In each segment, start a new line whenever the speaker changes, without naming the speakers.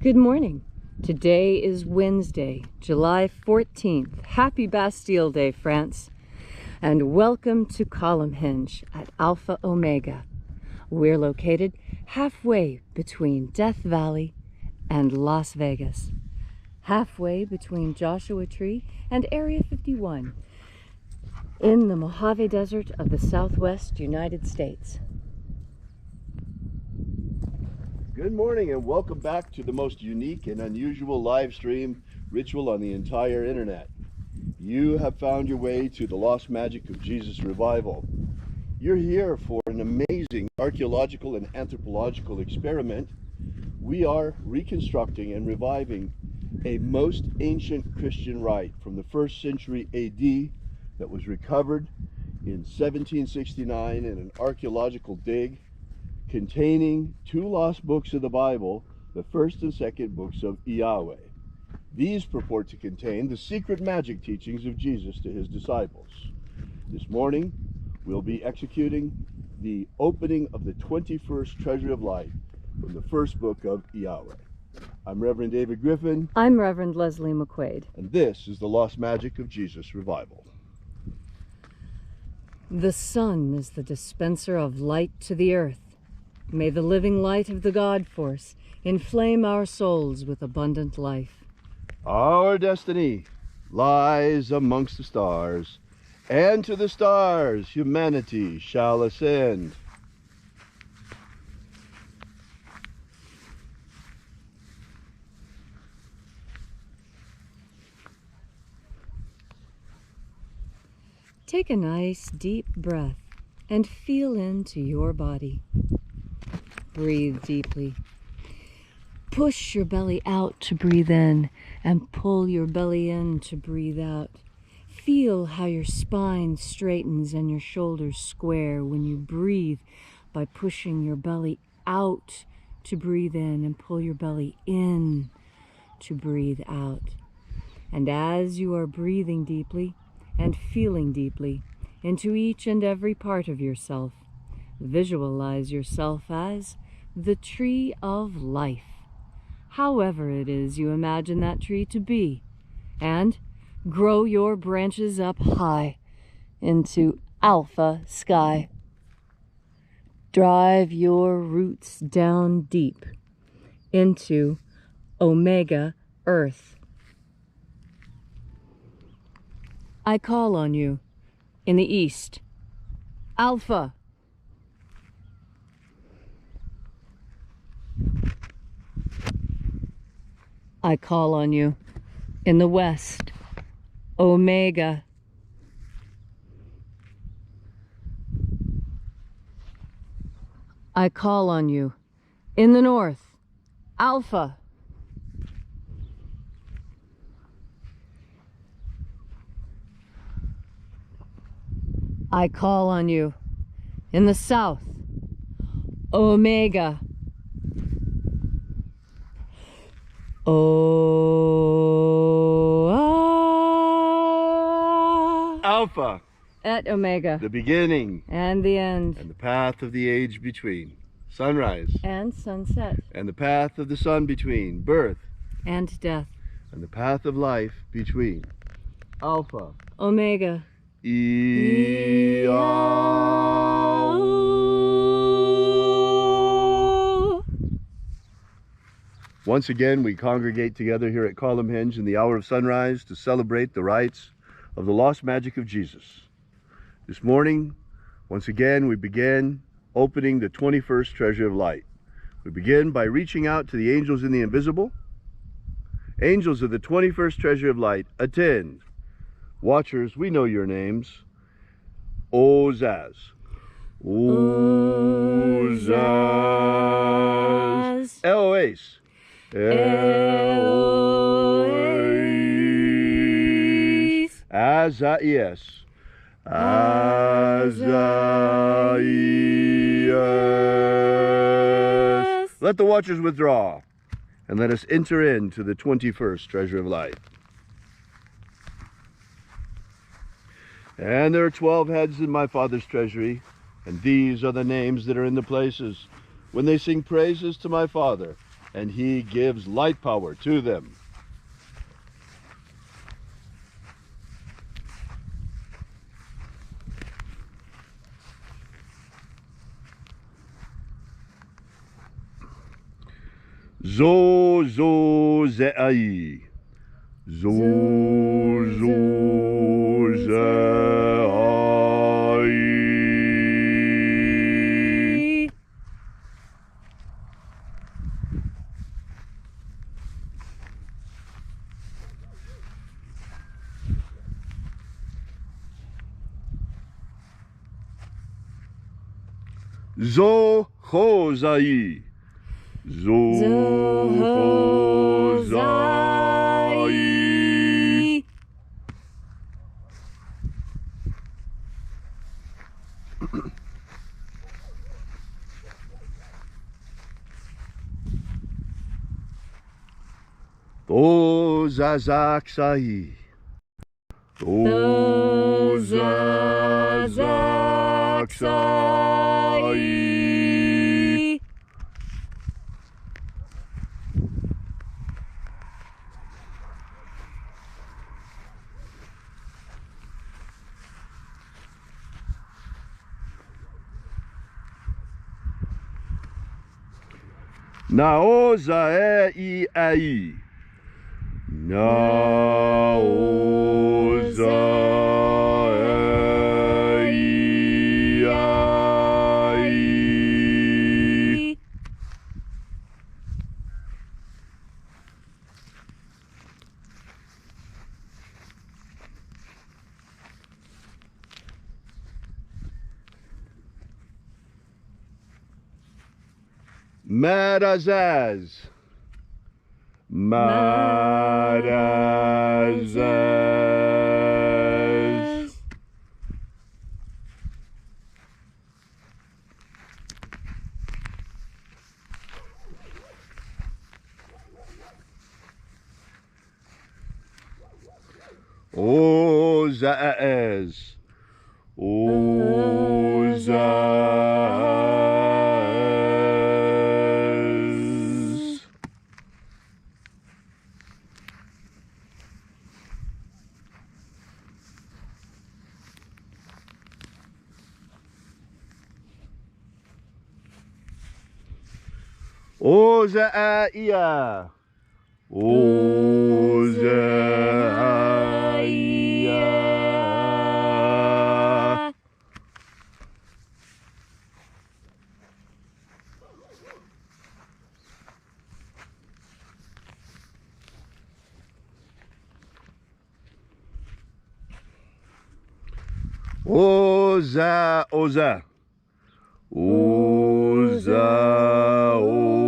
Good morning. Today is Wednesday, July 14th. Happy Bastille Day, France. And welcome to Column Hinge at Alpha Omega. We're located halfway between Death Valley and Las Vegas. Halfway between Joshua Tree and Area 51 in the Mojave Desert of the Southwest United States.
Good morning and welcome back to the most unique and unusual live stream ritual on the entire internet. You have found your way to the Lost Magic of Jesus revival. You're here for an amazing archaeological and anthropological experiment. We are reconstructing and reviving a most ancient Christian rite from the 1st century AD that was recovered in 1769 in an archaeological dig containing two lost books of the Bible, the first and second books of Yahweh. These purport to contain the secret magic teachings of Jesus to his disciples. This morning, we'll be executing the opening of the 21st Treasure of Light from the first book of Yahweh. I'm Reverend David Griffin.
I'm Reverend Leslie McQuaid.
And this is the Lost Magic of Jesus revival.
The sun is the dispenser of light to the earth. May the living light of the God Force inflame our souls with abundant life.
Our destiny lies amongst the stars, and to the stars humanity shall ascend.
Take a nice deep breath and feel into your body. Breathe deeply. Push your belly out to breathe in and pull your belly in to breathe out. Feel how your spine straightens and your shoulders square when you breathe by pushing your belly out to breathe in and pull your belly in to breathe out. And as you are breathing deeply and feeling deeply into each and every part of yourself, visualize yourself as the tree of life, however it is you imagine that tree to be, and grow your branches up high into alpha sky. Drive your roots down deep into omega earth. I call on you in the east, Alpha. I call on you in the west, Omega. I call on you in the north, Alpha. I call on you in the south, Omega.
Alpha.
At Omega.
The beginning.
And the end.
And the path of the age between. Sunrise.
And sunset.
And the path of the sun between. Birth.
And death.
And the path of life between. Alpha.
Omega.
Once again, we congregate together here at Column Hinge in the hour of sunrise to celebrate the rites of the lost magic of Jesus. This morning, once again, we begin opening the 21st Treasure of Light. We begin by reaching out to the angels in the invisible. Angels of the 21st Treasure of Light, attend. Watchers, we know your names. Ozaz. Ozaz. Eloise.
Eloise.
Azaias. Azaias. Let the watchers withdraw, and let us enter into the 21st Treasure of Light. And there are 12 heads in my Father's treasury, and these are the names that are in the places when they sing praises to my Father and he gives light power to them. Zo zo ze'ai. Zo zo ze'ai. Zo ho zai. Zo ho zai. To zazak sai. To zazak sai. Naoza e ai. Naoza e ai. Marazaz. Marazaz. Ozaaz. Ozaaz. Ozaia. Ozaia. Oza, oza. Oza, oza.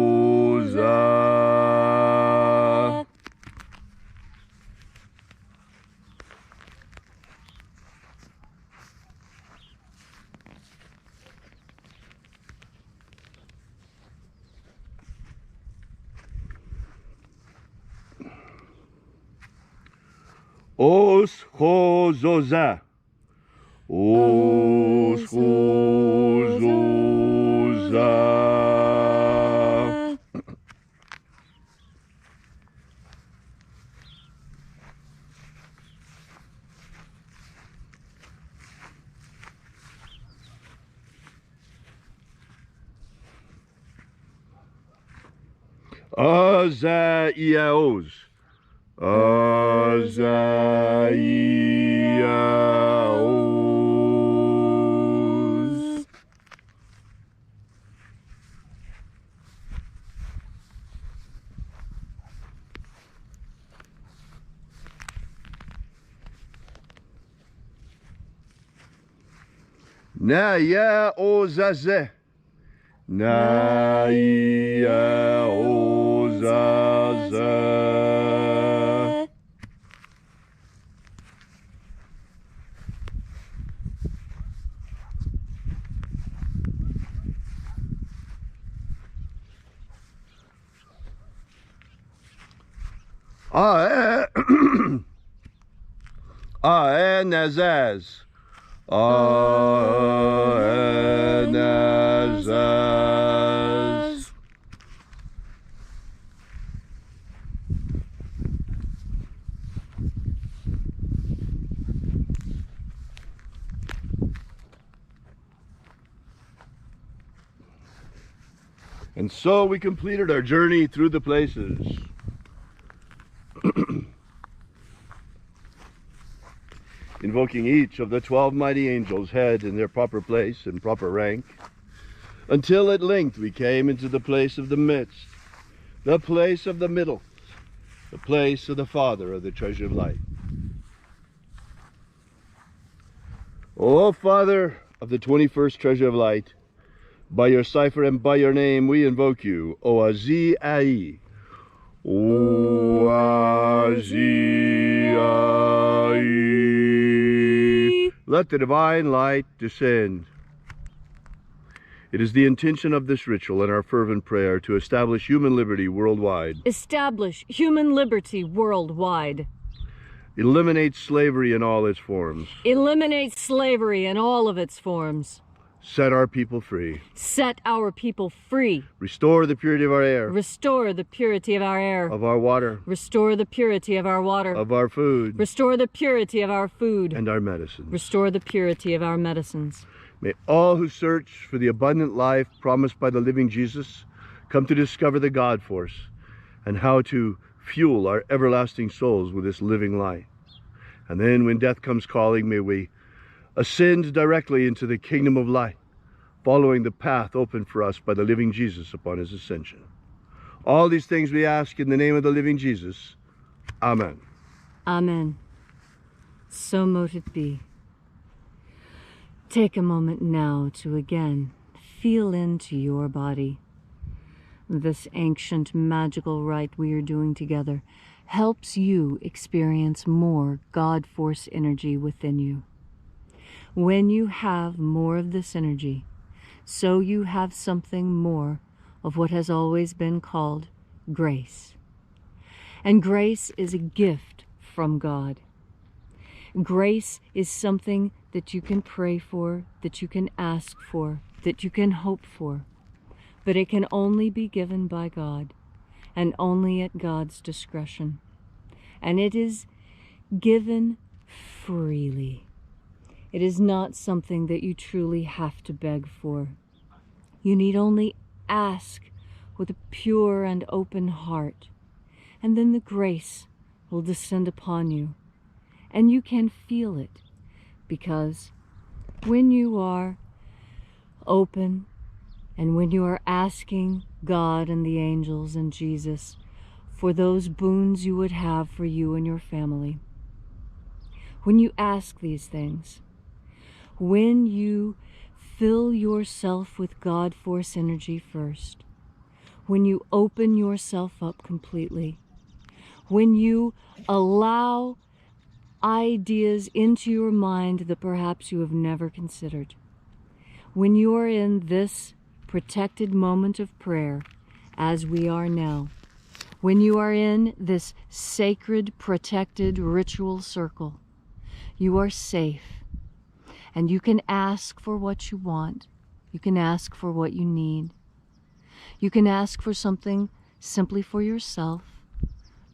Os hozoza. Os hozoza. Azaiaos. Azaiaos. Naya ozaze. Naya ozaze. Aenazaz. Aenazaz. And so we completed our journey through the places. Invoking each of the 12 mighty angels' head in their proper place and proper rank, until at length we came into the place of the midst, the place of the middle, the place of the Father of the treasure of light. O Father of the 21st treasure of light, by your cipher and by your name we invoke you, Oazi-Ai. Oazi-Ai. Let the divine light descend. It is the intention of this ritual and our fervent prayer to establish human liberty worldwide.
Establish human liberty worldwide.
Eliminate slavery in all its forms.
Eliminate slavery in all of its forms.
Set our people free.
Set our people free.
Restore the purity of our air.
Restore the purity of our air.
Of our water.
Restore the purity of our water.
Of our food.
Restore the purity of our food.
And our medicines.
Restore the purity of our medicines.
May all who search for the abundant life promised by the living Jesus come to discover the God force and how to fuel our everlasting souls with this living light. And then when death comes calling, may we ascend directly into the kingdom of light, following the path opened for us by the living Jesus upon his ascension. All these things we ask in the name of the living Jesus. Amen.
Amen. So mote it be. Take a moment now to again feel into your body. This ancient magical rite we are doing together helps you experience more God force energy within you. When you have more of this energy, so you have something more of what has always been called grace. And grace is a gift from God. Grace is something that you can pray for, that you can ask for, that you can hope for. But it can only be given by God, and only at God's discretion. And it is given freely. It is not something that you truly have to beg for. You need only ask with a pure and open heart, and then the grace will descend upon you, and you can feel it, because when you are open and when you are asking God and the angels and Jesus for those boons you would have for you and your family, when you ask these things, when you fill yourself with God force energy first, when you open yourself up completely, when you allow ideas into your mind that perhaps you have never considered, when you are in this protected moment of prayer, as we are now, when you are in this sacred, protected ritual circle, you are safe. And you can ask for what you want. You can ask for what you need. You can ask for something simply for yourself.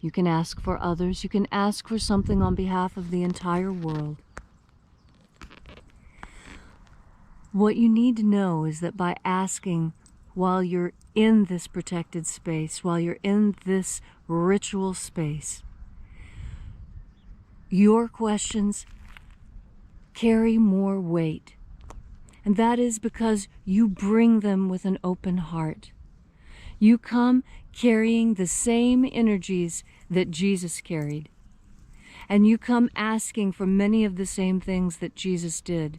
You can ask for others. You can ask for something on behalf of the entire world. What you need to know is that by asking while you're in this protected space, while you're in this ritual space, your questions carry more weight. And that is because you bring them with an open heart. You come carrying the same energies that Jesus carried. And you come asking for many of the same things that Jesus did.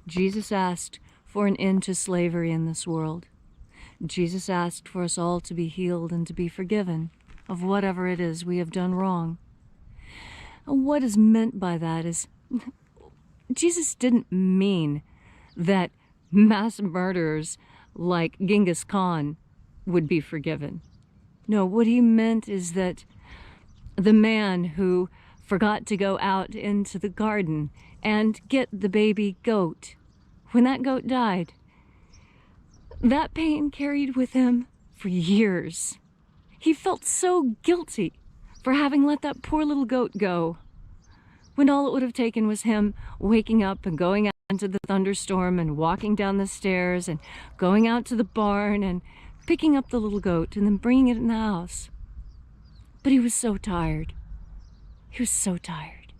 Jesus asked for an end to slavery in this world. Jesus asked for us all to be healed and to be forgiven of whatever it is we have done wrong. And what is meant by that is, Jesus didn't mean that mass murderers like Genghis Khan would be forgiven. No, what he meant is that the man who forgot to go out into the garden and get the baby goat, when that goat died, that pain carried with him for years. He felt so guilty for having let that poor little goat go, when all it would have taken was him waking up and going out into the thunderstorm and walking down the stairs and going out to the barn and picking up the little goat and then bringing it in the house. But he was so tired. He was so tired.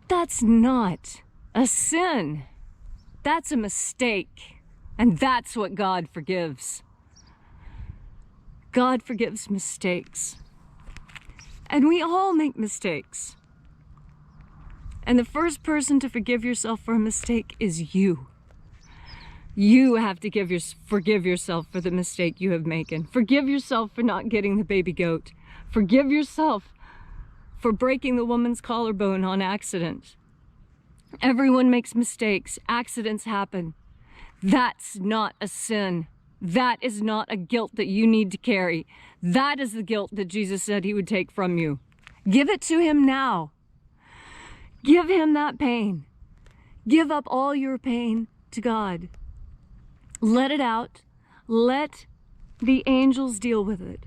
That's not a sin. That's a mistake. And that's what God forgives. God forgives mistakes. And we all make mistakes. And the first person to forgive yourself for a mistake is you. You have to forgive yourself for the mistake you have made. Forgive yourself for not getting the baby goat. Forgive yourself for breaking the woman's collarbone on accident. Everyone makes mistakes. Accidents happen. That's not a sin. That is not a guilt that you need to carry. That is the guilt that Jesus said he would take from you. Give it to him now. Give him that pain. Give up all your pain to God. Let it out. Let the angels deal with it.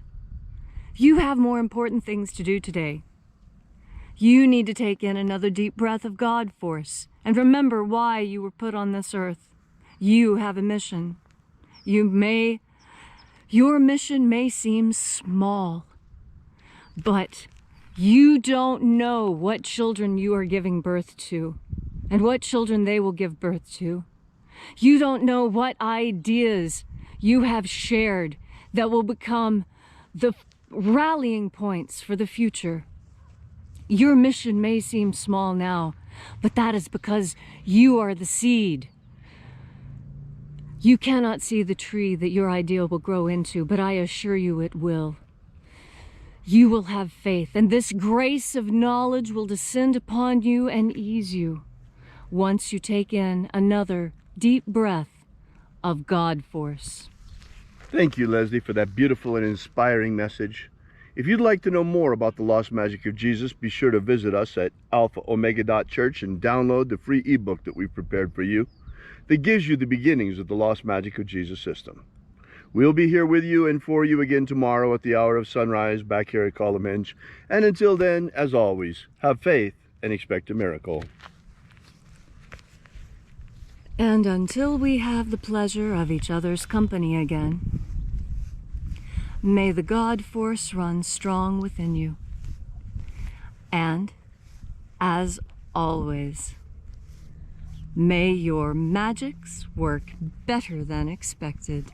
You have more important things to do today. You need to take in another deep breath of God force and remember why you were put on this earth. You have a mission. Your mission may seem small, but you don't know what children you are giving birth to and what children they will give birth to. You don't know what ideas you have shared that will become the rallying points for the future. Your mission may seem small now, but that is because you are the seed. You cannot see the tree that your ideal will grow into, but I assure you it will. You will have faith, and this grace of knowledge will descend upon you and ease you once you take in another deep breath of God force.
Thank you, Leslie, for that beautiful and inspiring message. If you'd like to know more about the Lost Magic of Jesus, be sure to visit us at alphaomega.church and download the free ebook that we've prepared for you that gives you the beginnings of the Lost Magic of Jesus system. We'll be here with you and for you again tomorrow at the hour of sunrise back here at Column Hinge. And until then, as always, have faith and expect a miracle.
And until we have the pleasure of each other's company again, may the God force run strong within you. And, as always, may your magics work better than expected.